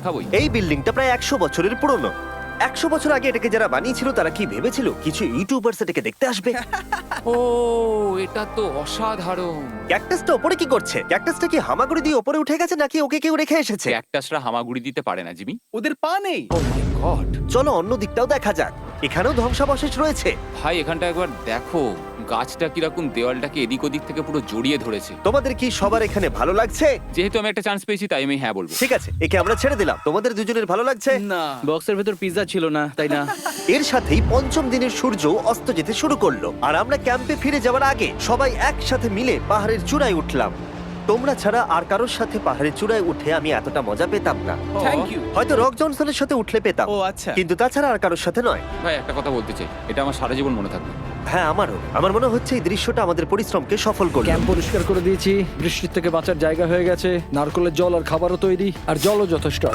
দেখাবোই। এই বিল্ডিংটা প্রায় 100 বছরের পুরনো। 100 বছর আগে এটাকে যারা বানিয়েছিল তারা কি ভেবেছিল কিছু ইউটিউবার্স এটাকে দেখতে আসবে? ও, এটা তো অসাধারণ। ক্যাকটাসটা ওপরে কি করছে? ক্যাকটাসটা কি হামাগুড়ি দিয়ে ওপরে উঠে গেছে নাকি ওকে কেউ রেখে এসেছে? ক্যাকটাসরা হামাগুড়ি দিতে পারে না, জিমি। ওদের পা নেই। ও মাই গড। চলো অন্য দিকটাও দেখা যাক। এখানেও ধ্বংসাবশেষ রয়েছে। ভাই, এখানটা একবার দেখো, গাছটা কিরকম দেওয়ালটাকে এদিক ওদিক থেকে পুরো জড়িয়ে ধরেছে। তোমাদের কি সবার এখানে ভালো লাগছে? যেহেতু আমি একটা চান্স পেয়েছি, তাই আমি হ্যাঁ বলবো। ঠিক আছে, একে আমরা ছেড়ে দিলাম। তোমাদের দুজনের ভালো লাগছে? না, বক্সের ভেতর পিৎজা ছিল না, তাই না? এর সাথেই পঞ্চম দিনের সূর্য অস্ত যেতে শুরু করলো আর আমরা ক্যাম্পে ফিরে যাওয়ার আগে সবাই একসাথে মিলে পাহাড়ের চূড়ায় উঠলাম। তোমরা ছাড়া আর কারোর সাথে পাহাড়ের চূড়ায় উঠে আমি এতটা মজা পেতাম না। Thank you. হয়তো রক জনসনের সাথে উঠলে পেতাম, ও আচ্ছা। কিন্তু তাছাড়া আর কারোর সাথে নয়। ভাই, একটা কথা বলতে চাই, এটা আমার সারা জীবন মনে থাকবে। হ্যাঁ, আমারও। আমার মনে হচ্ছে এই দৃশ্যটা আমাদের পরিশ্রমকে সফল করলো। ক্যাম্প পরিষ্কার করে দিয়েছি, বৃষ্টির থেকে বাঁচার জায়গা হয়ে গেছে, নারকেলের জল আর খাবারও তৈরি, আর জলও যথেষ্ট আছে।